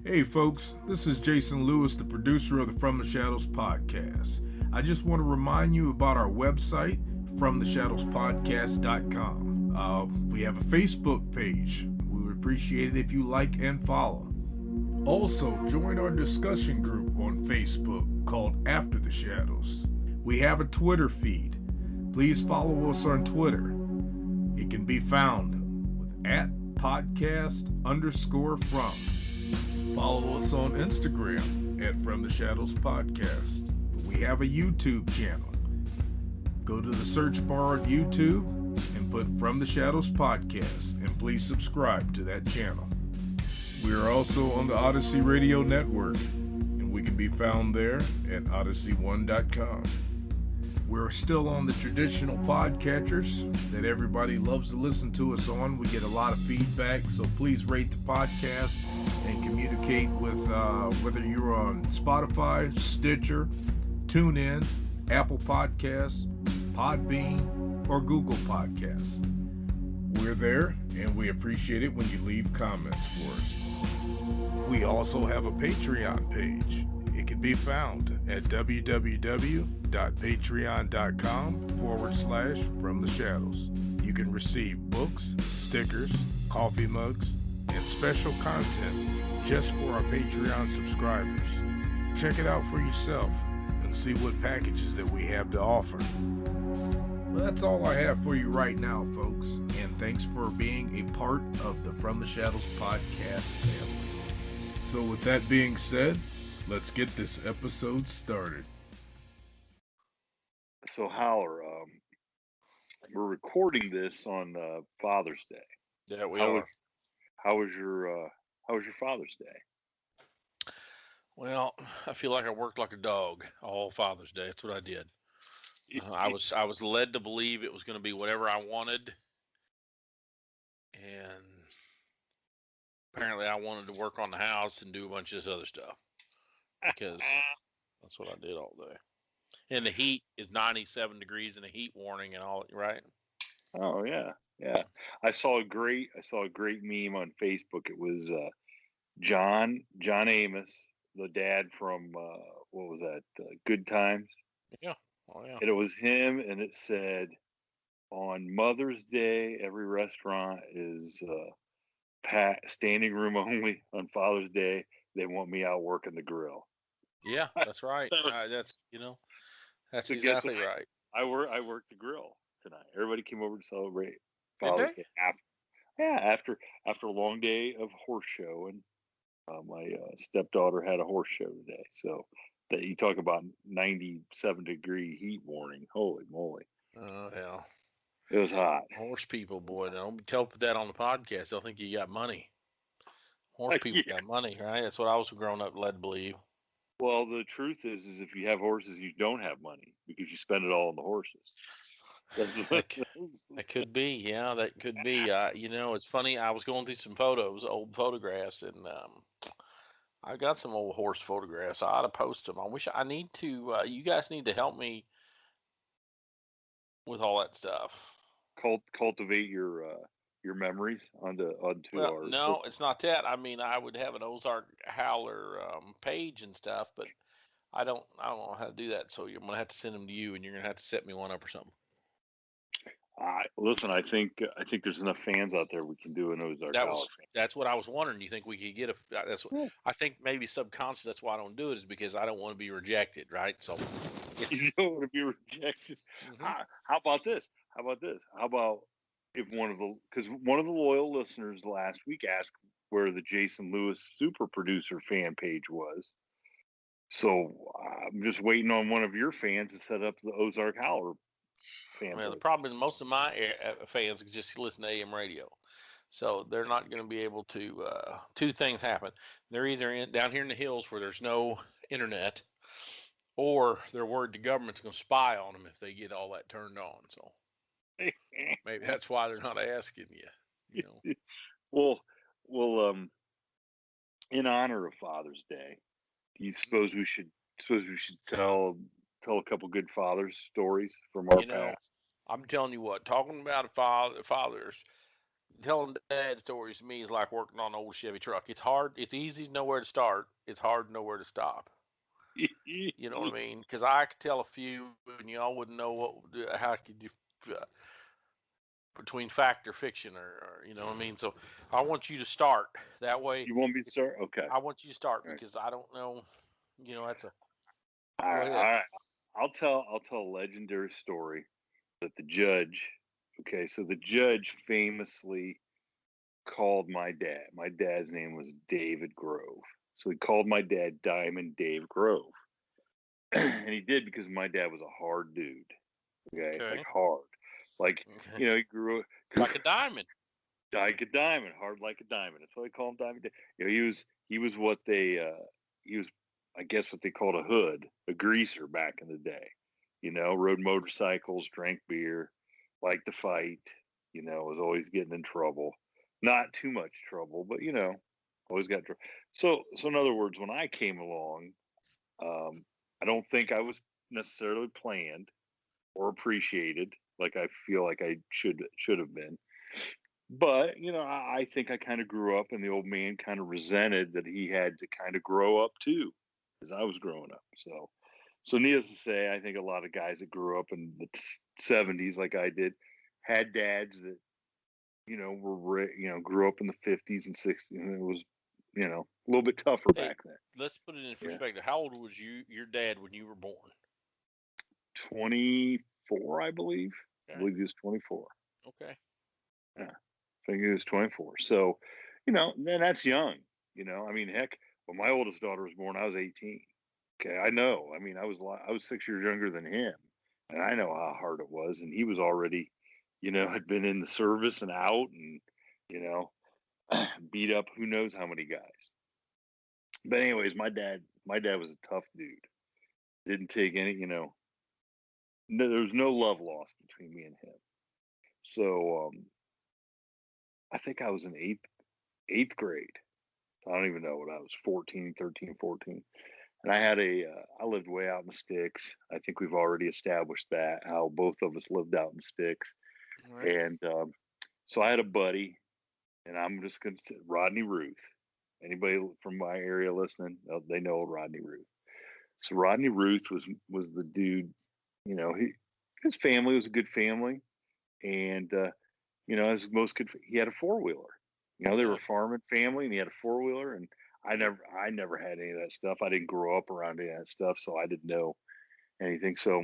Hey folks, this is Jason Lewis, the producer of the From the Shadows podcast. I just want to remind you about our website, fromtheshadowspodcast.com. We have a Facebook page. We would appreciate it if you like and follow. Also, join our discussion group on Facebook called After the Shadows. We have a Twitter feed. Please follow us on Twitter. It can be found with @podcast_from. Follow us on Instagram at From the Shadows Podcast. We have a YouTube channel. Go to the search bar of YouTube and put From the Shadows Podcast, and please subscribe to that channel. We are also on the Odyssey Radio Network, and we can be found there at odyssey1.com. We're still on the traditional podcatchers that everybody loves to listen to us on. We get a lot of feedback, so please rate the podcast and communicate with whether you're on Spotify, Stitcher, TuneIn, Apple Podcasts, Podbean, or Google Podcasts. We're there, and we appreciate it when you leave comments for us. We also have a Patreon page. It can be found at www.patreon.com/FromTheShadows. You can receive books, stickers, coffee mugs, and special content just for our Patreon subscribers. Check it out for yourself and see what packages that we have to offer. Well, that's all I have for you right now, folks, and thanks for being a part of the From the Shadows podcast family. So with that being said, let's get this episode started. So Howler, we're recording this on Father's Day. Yeah, we are. How was your Father's Day? Well, I feel like I worked like a dog all Father's Day. That's what I did. I was led to believe it was going to be whatever I wanted, and apparently I wanted to work on the house and do a bunch of this other stuff because that's what I did all day. And the heat is 97 degrees and a heat warning and all, right? Oh yeah. I saw a great meme on Facebook. It was John Amos, the dad from what was that? Good Times. Yeah. Oh yeah. And it was him, and it said, "On Mother's Day, every restaurant is standing room only. On Father's Day, they want me out working the grill." Yeah, that's right. That's exactly right. I worked the grill tonight. Everybody came over to celebrate Father's Day. After a long day of horse show, and my stepdaughter had a horse show today. So that you talk about 97-degree heat warning. Holy moly! Oh yeah, it was hot. Horse people, boy, don't tell that on the podcast. They'll think you got money. Horse people got money, right? That's what I was growing up led to believe. Well, the truth is if you have horses, you don't have money because you spend it all on the horses. That could be, yeah, that could be. It's funny. I was going through some old photographs, and I got some old horse photographs. I ought to post them. I need to. You guys need to help me with all that stuff. Cultivate your memories onto our. No, it's not that. I mean, I would have an Ozark Howler page and stuff, but I don't know how to do that. So I'm gonna have to send them to you, and you're gonna have to set me one up or something. Listen, I think there's enough fans out there we can do an Ozark. That's what I was wondering. You think we could get I think maybe subconscious. That's why I don't do it, is because I don't want to be rejected, right? So you don't want to be rejected. Mm-hmm. How about this? How about if one of the loyal listeners last week asked where the Jason Lewis super producer fan page was. So I'm just waiting on one of your fans to set up the Ozark Howler. Well, the problem is most of my fans just listen to AM radio, so they're not going to be able to. Two things happen: they're either down here in the hills where there's no internet, or they're worried the government's going to spy on them if they get all that turned on. So maybe that's why they're not asking you. Well, in honor of Father's Day, do you suppose we should tell a couple good fathers stories from our past? I'm telling you what, talking about fathers, telling dad stories to me is like working on an old Chevy truck. It's hard. It's easy to know where to start. It's hard to know where to stop. You know what I mean? Because I could tell a few, and y'all wouldn't know how could you between fact or fiction, or you know what I mean. So I want you to start that way. You want me to start? Okay. I want you to start All right. because I don't know. You know, that's a. All Go right. ahead. All right. I'll tell a legendary story that the judge. Okay, so the judge famously called my dad. My dad's name was David Grove. So he called my dad Diamond Dave Grove. And he did because my dad was a hard dude. Okay. Okay. Like hard. Like, Okay. he grew up Like a diamond. like a diamond, hard like a diamond. That's why they call him Diamond Dave. He was what he was, I guess, what they called a hood, a greaser back in the day. Rode motorcycles, drank beer, liked to fight, was always getting in trouble. Not too much trouble, but always got trouble. So in other words, when I came along, I don't think I was necessarily planned or appreciated like I feel like I should have been. But I think I kind of grew up, and the old man kind of resented that he had to kind of grow up too, as I was growing up. So needless to say, I think a lot of guys that grew up in the '70s, like I did, had dads that grew up in the '50s and '60s, and it was a little bit tougher Hey, back then. let's put it in Yeah. perspective. How old was your dad when you were born? 24, I believe. Okay. I believe he was 24. Okay. Yeah, I think he was 24. So, then that's young. I mean, heck, when my oldest daughter was born, I was 18. Okay, I know. I mean, I was 6 years younger than him, and I know how hard it was. And he was already, had been in the service and out, and beat up who knows how many guys. But anyways, my dad was a tough dude. Didn't take any, no, there was no love lost between me and him. So I think I was in eighth grade. I don't even know what I was, 14, 13, 14. And I had I lived way out in the sticks. I think we've already established that, how both of us lived out in the sticks. Right. And so I had a buddy, and I'm just going to say Rodney Ruth. Anybody from my area listening, they know Rodney Ruth. So Rodney Ruth was the dude, his family was a good family. And, as most good, he had a four-wheeler. They were a farming family, and he had a four-wheeler, and I never had any of that stuff. I didn't grow up around any of that stuff, so I didn't know anything. So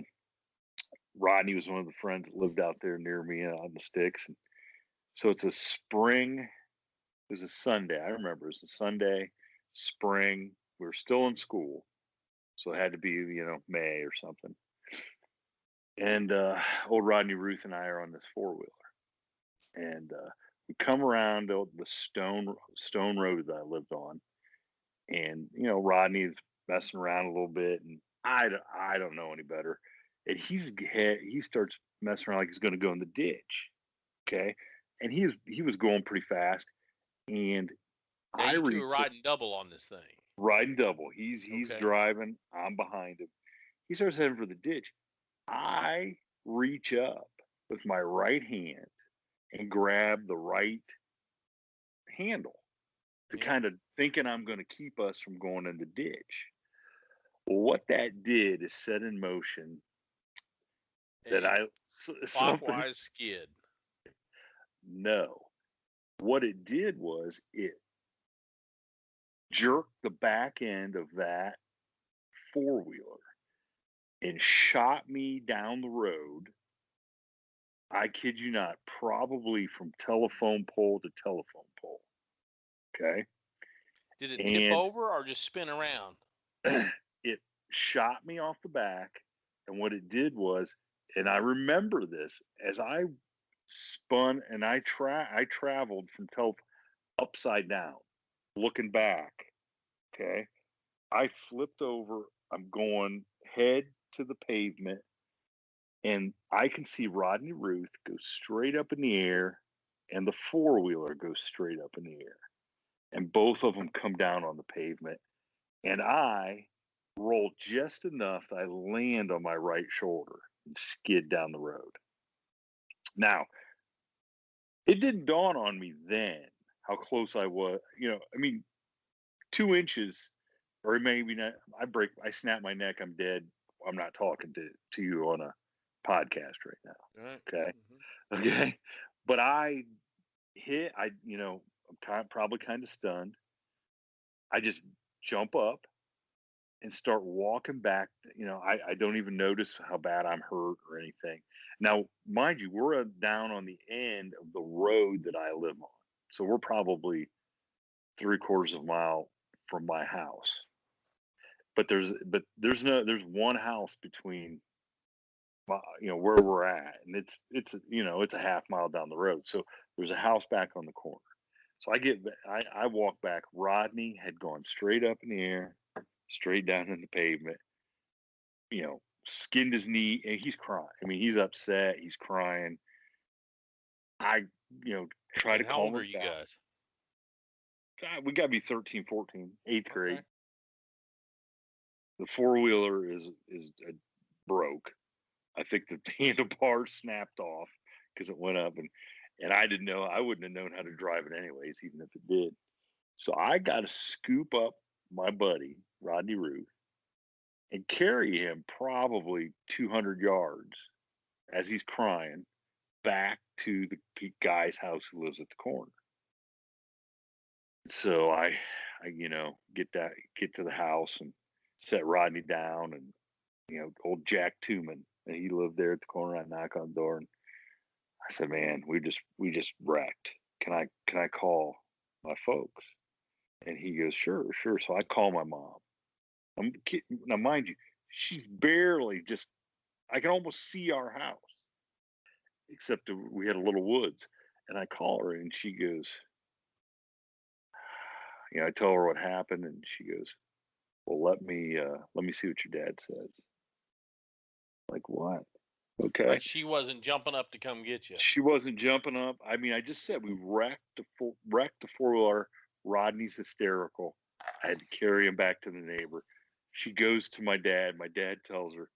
Rodney was one of the friends that lived out there near me on the sticks. And so it's a spring. It was a Sunday. I remember it was a Sunday, spring. We were still in school, so it had to be May or something. And old Rodney Ruth and I are on this four-wheeler, and we come around the stone road that I lived on, and Rodney's messing around a little bit, and I don't know any better, and he starts messing around like he's going to go in the ditch, okay, and he was going pretty fast, and Now I you two are reach riding double on this thing. riding double. He's Okay. driving, I'm behind him. He starts heading for the ditch. I reach up with my right hand and grab the right handle to kind of thinking I'm going to keep us from going in the ditch. Well, what that did is set in motion that clockwise skid. No. What it did was it jerked the back end of that four-wheeler and shot me down the road. I kid you not, probably from telephone pole to telephone pole. Okay. Did it tip over or just spin around? It shot me off the back. And what it did was, and I remember this, as I spun and I traveled from upside down, looking back. Okay. I flipped over. I'm going head to the pavement, and I can see Rodney Ruth go straight up in the air, and the four-wheeler goes straight up in the air. And both of them come down on the pavement, and I roll just enough that I land on my right shoulder and skid down the road. Now, it didn't dawn on me then how close I was. 2 inches, or maybe not. I snap my neck, I'm dead. I'm not talking to you on a podcast right now. Right. Okay. Mm-hmm. Okay. But I'm probably kind of stunned. I just jump up and start walking back. I don't even notice how bad I'm hurt or anything. Now, mind you, we're down on the end of the road that I live on. So we're probably 3/4 of a mile from my house. But there's one house between where we're at, and it's a half mile down the road. So there's a house back on the corner. So I walk back. Rodney had gone straight up in the air, straight down in the pavement, skinned his knee, and he's crying. I mean, he's upset, he's crying. I try to And how calm old are him you down. guys? God, we got to be 13, 14, eighth grade. Okay. The four-wheeler is broke. I think the handlebar snapped off because it went up, and I didn't know. I wouldn't have known how to drive it anyways, even if it did. So I got to scoop up my buddy Rodney Ruth and carry him probably 200 yards as he's crying back to the guy's house who lives at the corner. So I get to the house and set Rodney down, and old Jack Tooman, and he lived there at the corner. I knock on the door, and I said, "Man, we just wrecked. Can I call my folks?" And he goes, "Sure." So I call my mom. Now, mind you, she's barely just. I can almost see our house, except we had a little woods. And I call her, and she goes, I tell her what happened, and she goes, "Well, let me see what your dad says." Like, what? Okay. Like she wasn't jumping up to come get you. She wasn't jumping up. I mean, I just said we wrecked the four-wheeler. Rodney's hysterical. I had to carry him back to the neighbor. She goes to my dad. My dad tells her,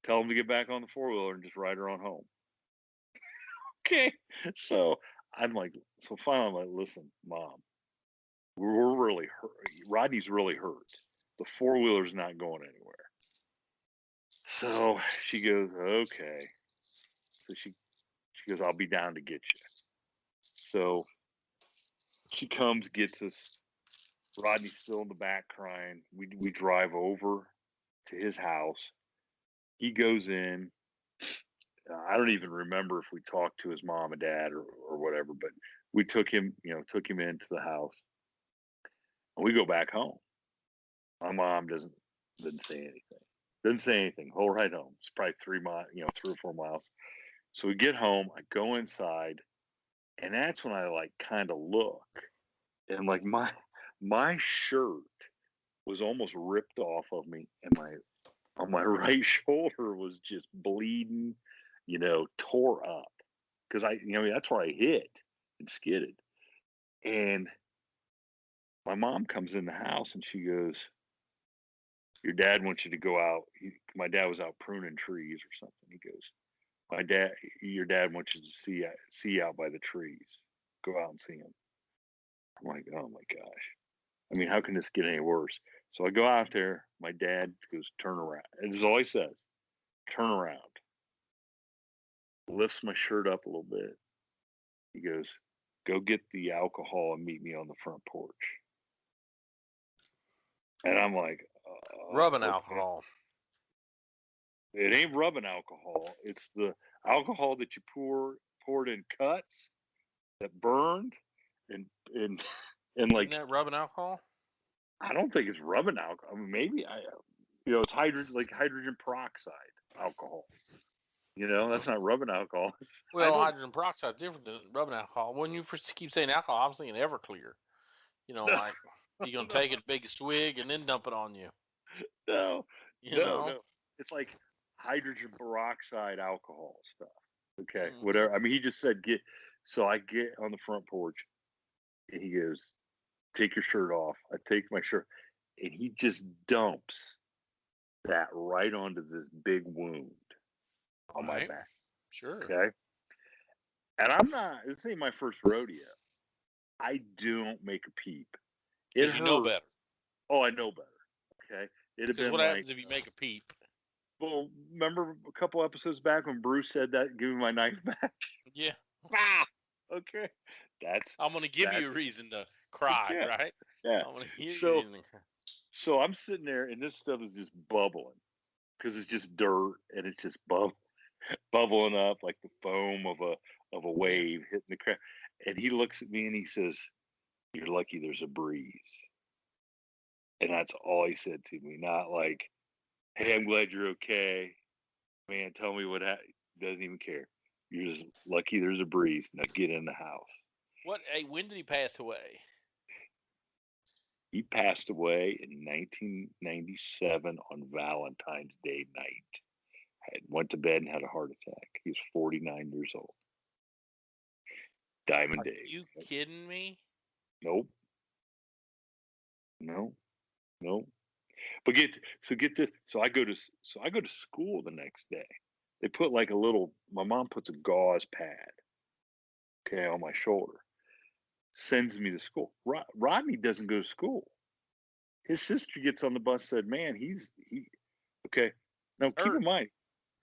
"Tell him to get back on the four-wheeler and just ride her on home." Okay. So finally I'm like, "Listen, Mom, we're really hurt. Rodney's really hurt. The four-wheeler's not going anywhere." So she goes, "Okay." So she goes, "I'll be down to get you." So she comes, gets us. Rodney's still in the back crying. We drive over to his house. He goes in. I don't even remember if we talked to his mom and dad or whatever, but we took him into the house, and we go back home. My mom doesn't say anything. Didn't say anything. Whole ride home. It's probably 3 or 4 miles. So we get home. I go inside, and that's when I kind of look, and my shirt was almost ripped off of me, and my right shoulder was just bleeding, tore up, because that's where I hit and skidded. And my mom comes in the house, and she goes, "Your dad wants you to go out." My dad was out pruning trees or something. He goes, "Your dad wants you to see out by the trees. Go out and see him." I'm like, "Oh my gosh. I mean, how can this get any worse?" So I go out there. My dad goes, "Turn around." And this is all he says. "Turn around." Lifts my shirt up a little bit. He goes, "Go get the alcohol and meet me on the front porch." And I'm like, Rubbing okay. alcohol. It ain't rubbing alcohol. It's the alcohol that you poured in cuts that burned and Isn't that rubbing alcohol? I don't think it's rubbing alcohol. I mean, maybe it's hydrogen peroxide alcohol. That's not rubbing alcohol. Well, hydrogen peroxide is different than rubbing alcohol. When you keep saying alcohol, I was thinking Everclear. Like you're gonna take a big swig and then dump it on you. No. It's like hydrogen peroxide alcohol stuff. Okay, whatever. I mean, he just said get. So I get on the front porch, and he goes, "Take your shirt off." I take my shirt, and he just dumps that right onto this big wound on my back. Sure. Okay. And I'm not. This ain't my first rodeo. I don't make a peep. It Because you know hurts. better. Oh, I know better. Okay. It'd have Because been what like, happens if you make a peep? well, remember a couple episodes back when Bruce said that, give me my knife back? Yeah. Ah, okay. I'm going to give you a reason to cry, yeah, right? yeah. I'm going to give you a So, reason to cry. so I'm sitting there, and this stuff is just bubbling because it's just dirt, and it's just bubbling up like the foam of a wave hitting the crowd. And he looks at me and he says, "You're lucky there's a breeze." And that's all he said to me. Not like, "Hey, I'm glad you're okay, man. Tell me what happened." Doesn't even care. You're just lucky there's a breeze. Now get in the house. Hey, when did he pass away? He passed away in 1997 on Valentine's Day night. Went to bed and had a heart attack. He was 49 years old. Diamond Dave. Are you kidding me? Nope. No. But get this. So I go to school the next day. They put like my mom puts a gauze pad, okay, on my shoulder. Sends me to school. Rodney doesn't go to school. His sister gets on the bus, said, "Man, okay." Now keep in mind,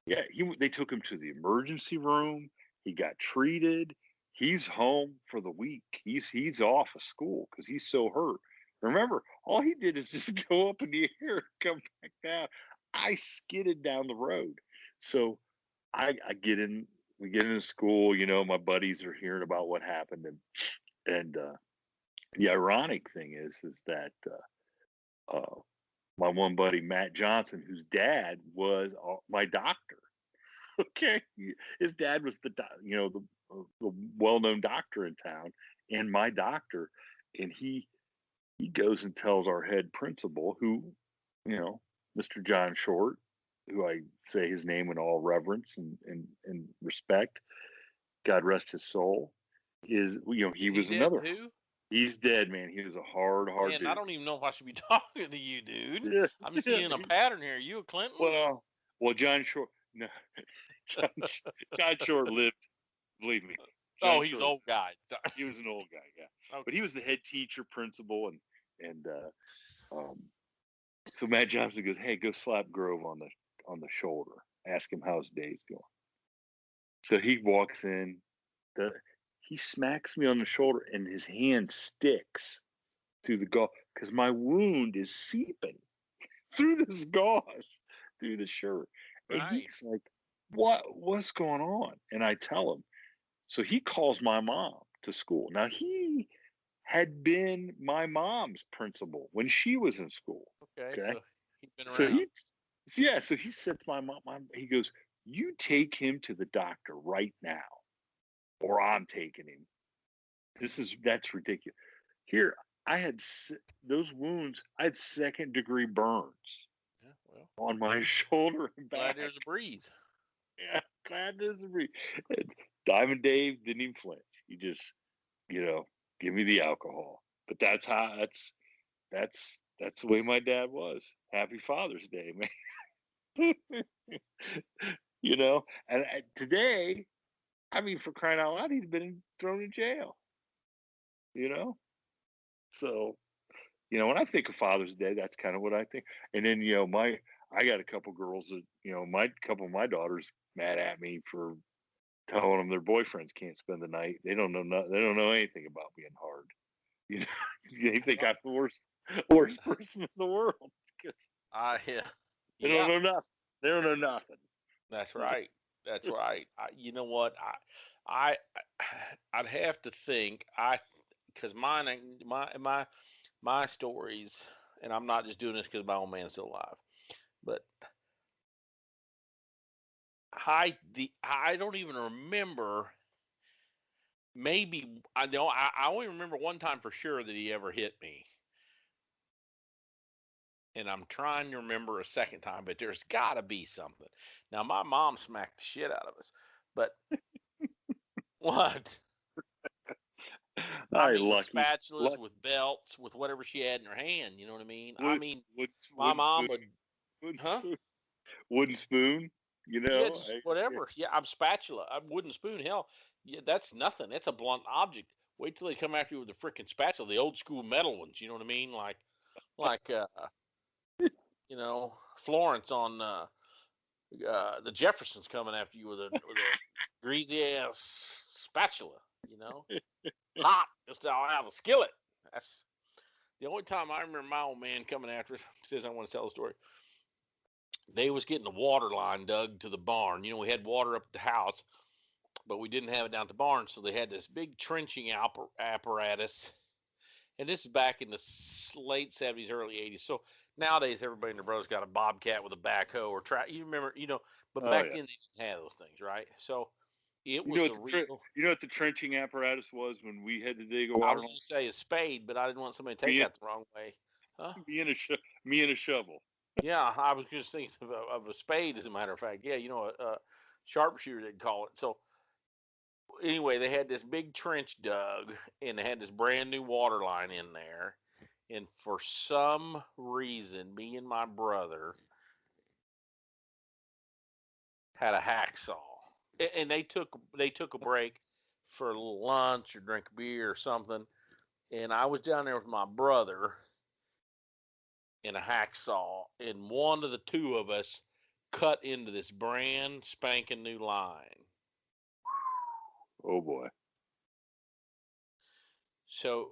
yeah, they took him to the emergency room. He got treated. He's home for the week. He's off of school because he's so hurt. Remember, all he did is just go up in the air and come back down. I skidded down the road. So I get in. We get into school. My buddies are hearing about what happened, and the ironic thing is that my one buddy Matt Johnson, whose dad was my doctor. Okay, his dad was the well-known doctor in town, and my doctor, and he goes and tells our head principal, who, Mr. John Short, who I say his name in all reverence and respect, God rest his soul, is he was another. Too? He's dead, man. He was a hard Man, dude. I don't even know if I should be talking to you, dude. Yeah, I'm seeing a pattern here. You a Clinton? Well, John Short. No, John Short lived. Believe me. John Short, an old guy. He was an old guy, yeah. Okay. But he was the head teacher, principal, and so Matt Johnson goes, "Hey, go slap Grove on the shoulder. Ask him how his day's going." So he walks in. He smacks me on the shoulder, and his hand sticks through the gauze because my wound is seeping through this gauze, through the shirt. And he's like, what's going on? And I tell him. So he calls my mom to school. Now, he had been my mom's principal when she was in school. Okay. So he's been around. So he said to my mom, he goes, "You take him to the doctor right now, or I'm taking him." That's ridiculous. Here, I had those wounds. I had second-degree burns. On my shoulder and back. Glad there's a breeze. Yeah, glad there's a breeze. Diamond Dave didn't even flinch. He just, give me the alcohol. But that's the way my dad was. Happy Father's Day, man. And today, I mean, for crying out loud, he'd been thrown in jail. So, when I think of Father's Day, that's kind of what I think. And then, I got a couple girls that, couple of my daughters mad at me for telling them their boyfriends can't spend the night. They don't know they don't know anything about being hard. They think I'm the worst person in the world. They don't know nothing. They don't know nothing. That's right. That's right. You know what? I'd have to think. Because my stories, and I'm not just doing this because my old man's still alive, but I don't even remember. Maybe I know. I only remember one time for sure that he ever hit me, and I'm trying to remember a second time. But there's got to be something. Now my mom smacked the shit out of us, but what? I mean, with spatulas, with belts, with whatever she had in her hand. You know what I mean? My mom would, wooden spoon. Yeah, just whatever. Yeah, I'm spatula. I'm wooden spoon. Hell, Yeah, that's nothing. That's a blunt object. Wait till they come after you with the freaking spatula, the old school metal ones. You know what I mean? Like Florence on the Jeffersons coming after you with a greasy ass spatula. Hot, just out of the skillet. That's the only time I remember my old man coming after us. Says I want to tell the story. They was getting the water line dug to the barn. We had water up at the house, but we didn't have it down at the barn, so they had this big trenching apparatus. And this is back in the late 70s, early 80s. So nowadays, everybody and their brother's got a bobcat with a backhoe or You remember, but back then they didn't have those things, right? So it was a real. You know what the trenching apparatus was when we had to dig a I water was line? going to say a spade, but I didn't want somebody to take that the wrong way. Huh? Me and a shovel. Yeah, I was just thinking of a spade, as a matter of fact. Yeah, a sharpshooter, they'd call it. So anyway, they had this big trench dug, and they had this brand new water line in there. And for some reason, me and my brother had a hacksaw, and they took a break for a little lunch or drink a beer or something. And I was down there with my brother in a hacksaw, and one of the two of us cut into this brand spanking new line. Oh boy. So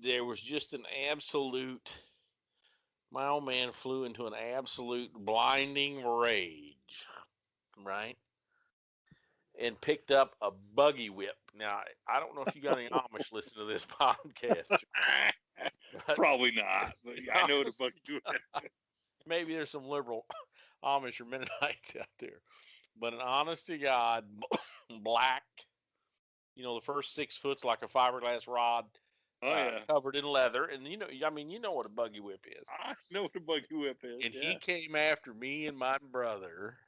there was just an absolute, my old man flew into an absolute blinding rage, right? And picked up a Buggy Whip. Now, I don't know if you got any Amish listen to this podcast. Probably not, but I know what a Buggy Whip. Maybe there's some liberal Amish or Mennonites out there. But an honest to God, black, the first 6 foot's like a fiberglass rod. Covered in leather, and you know what a Buggy Whip is. I know what a Buggy Whip is. And he came after me and my brother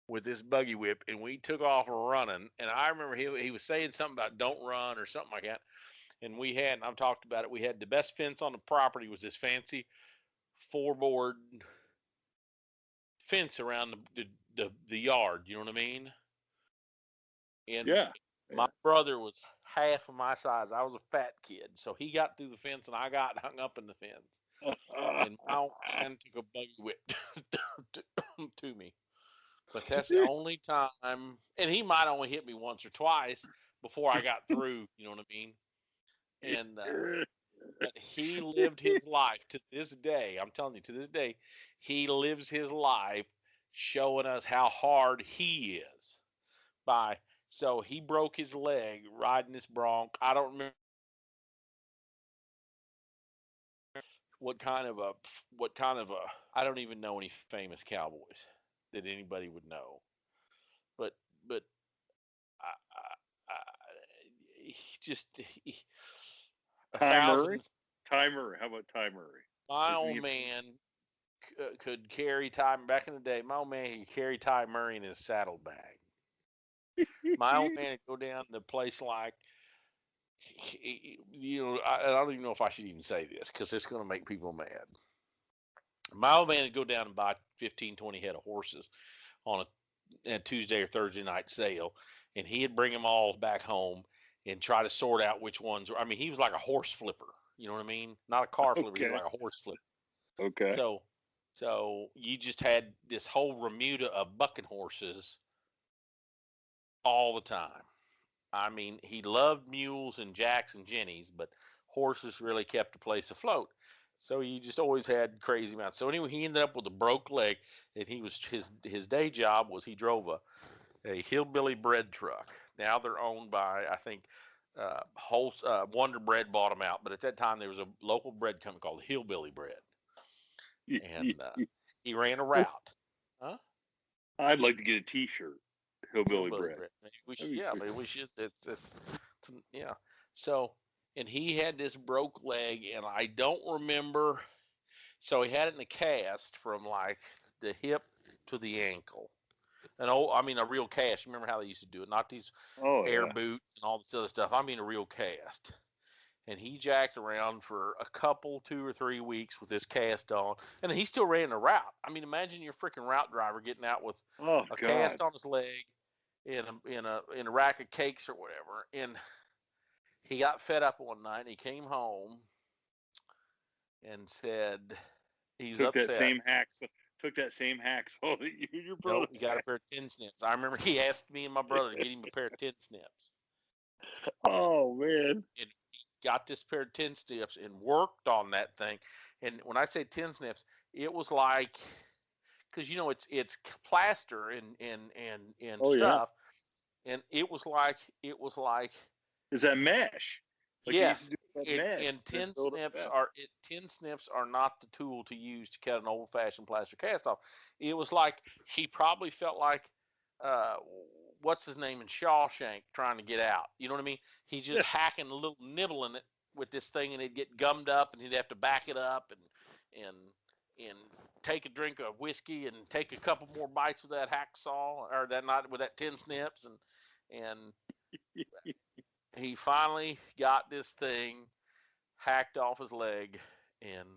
with this Buggy Whip, and we took off running. And I remember he was saying something about don't run or something like that. And I've talked about it, we had the best fence on the property was this fancy 4-board fence around the yard. You know what I mean? And my brother was half of my size. I was a fat kid. So he got through the fence and I got hung up in the fence. And my old man took a Buggy Whip to me. But that's the only time. And he might only hit me once or twice before I got through. You know what I mean? And but he lived his life to this day. I'm telling you, to this day, he lives his life showing us how hard he is So he broke his leg riding this bronc. I don't remember what kind of a I don't even know any famous cowboys that anybody would know. But Ty Murray. How about Ty Murray? My old man could carry Ty back in the day. My old man could carry Ty Murray in his saddlebag. My old man would go down to a place like, I don't even know if I should even say this because it's going to make people mad. My old man would go down and buy 15, 20 head of horses on a Tuesday or Thursday night sale, and he'd bring them all back home and try to sort out which ones. I mean, he was like a horse flipper. You know what I mean? Not a car flipper. He was like a horse flipper. Okay. So you just had this whole remuda of bucking horses all the time. I mean, he loved mules and jacks and jennies, but horses really kept the place afloat. So he just always had crazy amounts. So anyway, he ended up with a broke leg, and he was his day job was he drove a hillbilly bread truck. Now they're owned by, I think, Wonder Bread bought them out, but at that time there was a local bread company called Hillbilly Bread, and he ran a route. Huh? I'd like to get a T-shirt. Hillbilly bread. Maybe we should. Yeah, maybe we should. Yeah. So, and he had this broke leg, and I don't remember. So he had it in a cast from like the hip to the ankle. A real cast. You remember how they used to do it? Not these air boots and all this other stuff. I mean a real cast. And he jacked around for a couple, 2 or 3 weeks with this cast on, and he still ran the route. I mean, imagine your freaking route driver getting out with cast on his leg in a rack of cakes or whatever. And he got fed up one night. And he came home and said he was Took that upset. same hacksaw. Took that same hacksaw that you and your brother. Nope, he got a pair of tin snips. I remember he asked me and my brother to get him a pair of tin snips. Oh man! And he got this pair of tin snips and worked on that thing. And when I say tin snips, it was like, because it's plaster and Oh yeah. stuff, and it was like Is that mesh? Like you used yes. to do with that mesh. And Then build it up. tin snips are not the tool to use to cut an old fashioned plaster cast off. It was like he probably felt like uh, what's his name in Shawshank trying to get out. You know what I mean? He's just hacking a little nibble in it with this thing, and it'd get gummed up, and he'd have to back it up and and take a drink of whiskey and take a couple more bites with that hacksaw or that not with that tin snips and he finally got this thing hacked off his leg and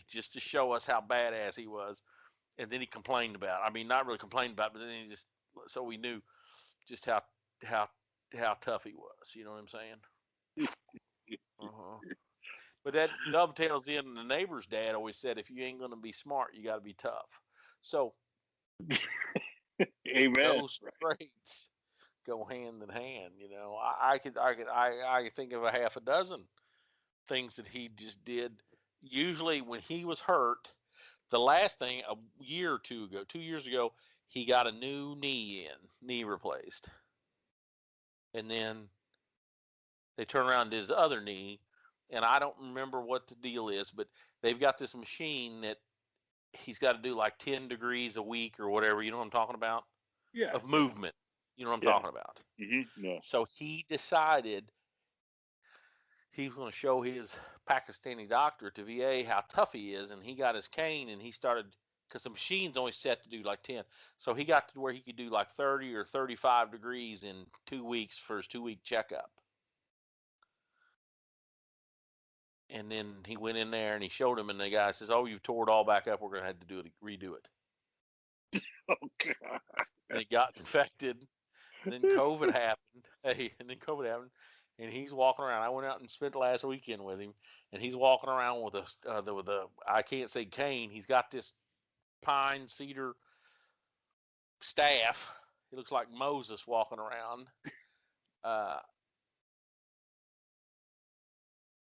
just to show us how badass he was. And then he complained about it. I mean, not really complained about it, but then he just so we knew just how tough he was. You know what I'm saying? Uh-huh. But that dovetails in the neighbor's dad always said, if you ain't gonna be smart, you got to be tough. So Amen. those traits go hand in hand. I could think of a half a dozen things that he just did. Usually when he was hurt, the last thing a year or 2 years ago, he got a new knee replaced. And then they turn around to his other knee, and I don't remember what the deal is, but they've got this machine that he's got to do like 10 degrees a week or whatever, you know what I'm talking about? Yeah. Of movement. You know what I'm talking about? Mm-hmm. Yeah. So he decided he was going to show his Pakistani doctor at the VA how tough he is, and he got his cane and he started, because the machine's only set to do like 10, so he got to where he could do like 30 or 35 degrees in 2 weeks for his 2-week checkup. And then he went in there and he showed him, and the guy says, "Oh, you tore it all back up. We're going to have to redo it." Oh God. And he got infected. And then COVID happened. And he's walking around. I went out and spent last weekend with him, and he's walking around with a I can't say cane. He's got this pine cedar staff. He looks like Moses walking around.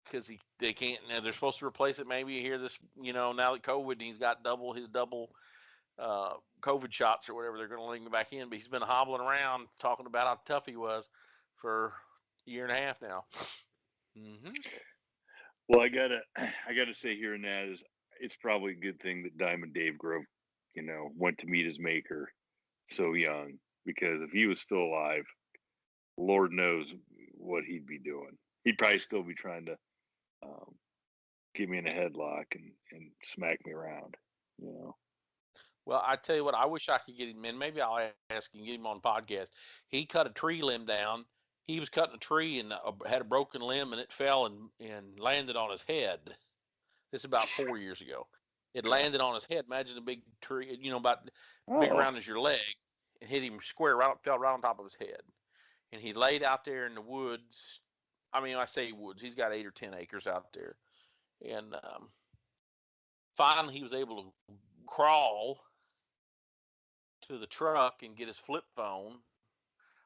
Because they can't. They're supposed to replace it maybe here this. Now that COVID, he's got double COVID shots or whatever. They're going to link him back in, but he's been hobbling around talking about how tough he was for a year and a half now. Mm-hmm. Well, I gotta say here and that is it's probably a good thing that Diamond Dave Grove, went to meet his maker so young, because if he was still alive, Lord knows what he'd be doing. He'd probably still be trying to get me in a headlock and smack me around, Well, I tell you what, I wish I could get him in. Maybe I'll ask him, get him on podcast. He cut a tree limb down. He was cutting a tree and had a broken limb, and it fell and landed on his head. This is about 4 years ago. It landed on his head. Imagine a big tree, about big around as your leg, and hit him square, fell right on top of his head. And he laid out there in the woods. I mean, I say woods. He's got 8 or 10 acres out there. And finally, he was able to crawl to the truck and get his flip phone.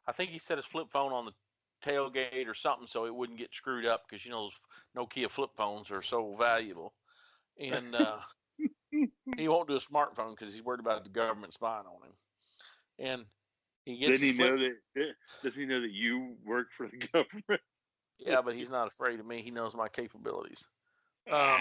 I think he set his flip phone on the tailgate or something so it wouldn't get screwed up, because Nokia flip phones are so valuable. And he won't do a smartphone because he's worried about the government spying on him. And he gets. Does he know that you work for the government? Yeah, but he's not afraid of me. He knows my capabilities. All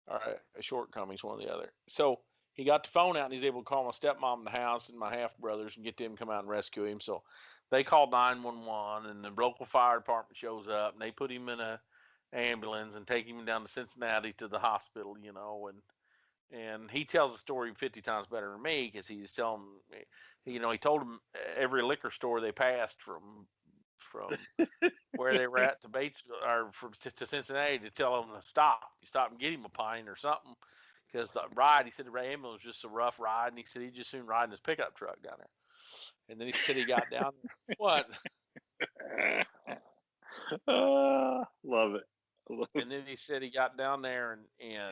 right, shortcomings, one or the other. So he got the phone out and he's able to call my stepmom in the house and my half brothers and get them to come out and rescue him. So they called 911 and the local fire department shows up and they put him in a ambulance and take him down to Cincinnati to the hospital, and he tells the story 50 times better than me, because he's telling me, he told him every liquor store they passed from where they were at to Cincinnati to tell them to stop. You stop and get him a pint or something, because the ride, he said the ambulance was just a rough ride, and he said he'd just soon ride in his pickup truck down there. And then he said he got down there. What? Love it. And then he said he got down there and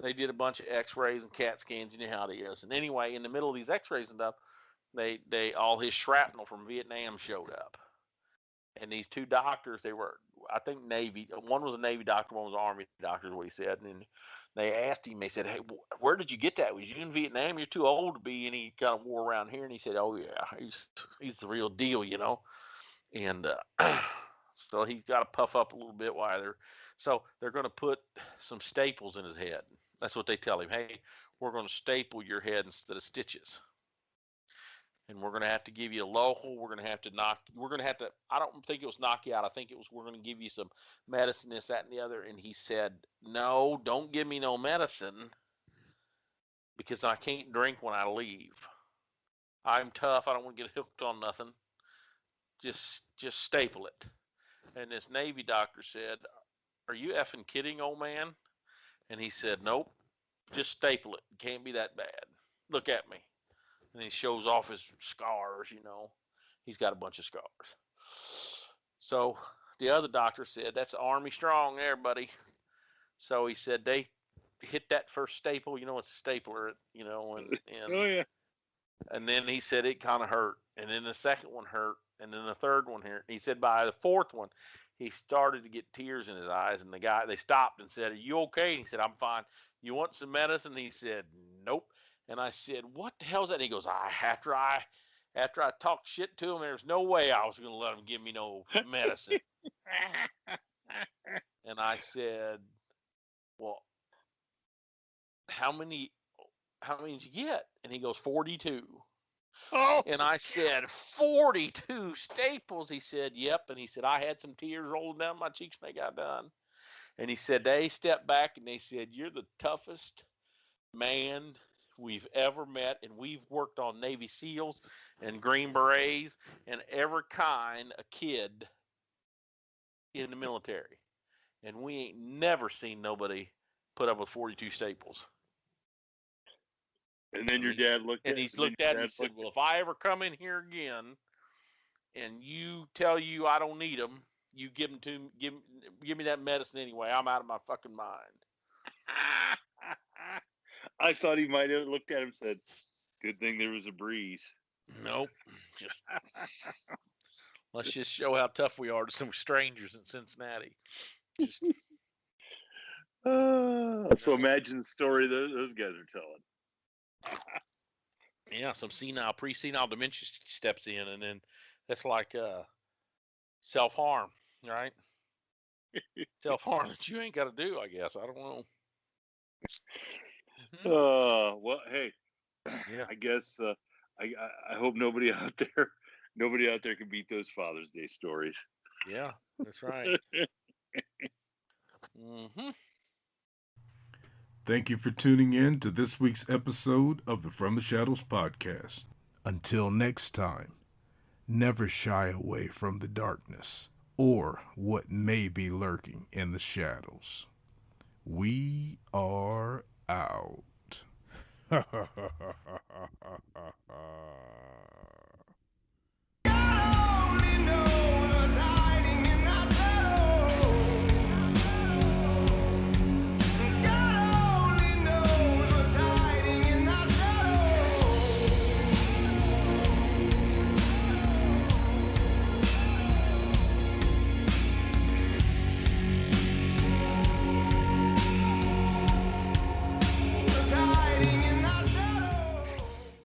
they did a bunch of X-rays and CAT scans. You know how it is. And anyway, in the middle of these X-rays and stuff, they all his shrapnel from Vietnam showed up. And these two doctors, they were, I think, Navy. One was a Navy doctor, one was an Army doctor, is what he said. And they asked him, they said, "Hey, where did you get that? Was you in Vietnam? You're too old to be any kind of war around here." And he said, "Oh yeah, he's the real deal, you know." And so he's got to puff up a little bit while they're going to put some staples in his head. That's what they tell him. Hey, we're going to staple your head instead of stitches. And we're going to have to give you a local. We're going to have to I don't think it was knock you out. I think it was, we're going to give you some medicine, this, that, and the other. And he said, "No, don't give me no medicine because I can't drink when I leave. I'm tough. I don't want to get hooked on nothing. Just staple it." And this Navy doctor said, "Are you effing kidding, old man?" And he said, "Nope, just staple it. It can't be that bad. Look at me." And he shows off his scars, you know. He's got a bunch of scars. So the other doctor said, "That's Army strong there, buddy." So he said they hit that first staple, you know, it's a stapler, you know, and Oh yeah. And then he said it kind of hurt. And then the second one hurt. And then the third one hurt. He said by the fourth one, he started to get tears in his eyes. And they stopped and said, "Are you okay?" And he said, "I'm fine. You want some medicine?" He said, "Nope." And I said, "What the hell's that?" And he goes, after I talked shit to him, there's no way I was going to let him give me no medicine." And I said, "Well, how many did you get?" And he goes, 42. Oh. And I said, 42 staples? He said, "Yep." And he said, "I had some tears rolling down my cheeks when they got done." And he said, they stepped back and they said, "You're the toughest man we've ever met. And we've worked on Navy SEALs and Green Berets and every kind of kid in the military. And we ain't never seen nobody put up with 42 staples." And then your dad looked at him and he said, "Well, if I ever come in here again and you tell you I don't need them, you give me that medicine anyway. I'm out of my fucking mind." I thought he might have looked at him and said, "Good thing there was a breeze." Nope. Let's just show how tough we are to some strangers in Cincinnati. So imagine the story those guys are telling. Yeah, some pre-senile dementia steps in, and then that's like self-harm, right? Self-harm that you ain't got to do, I guess. I don't know. Well, hey, yeah. I guess I hope nobody out there can beat those Father's Day stories. Yeah, that's right. Thank you for tuning in to this week's episode of the From the Shadows podcast. Until next time, never shy away from the darkness or what may be lurking in the shadows. We are out.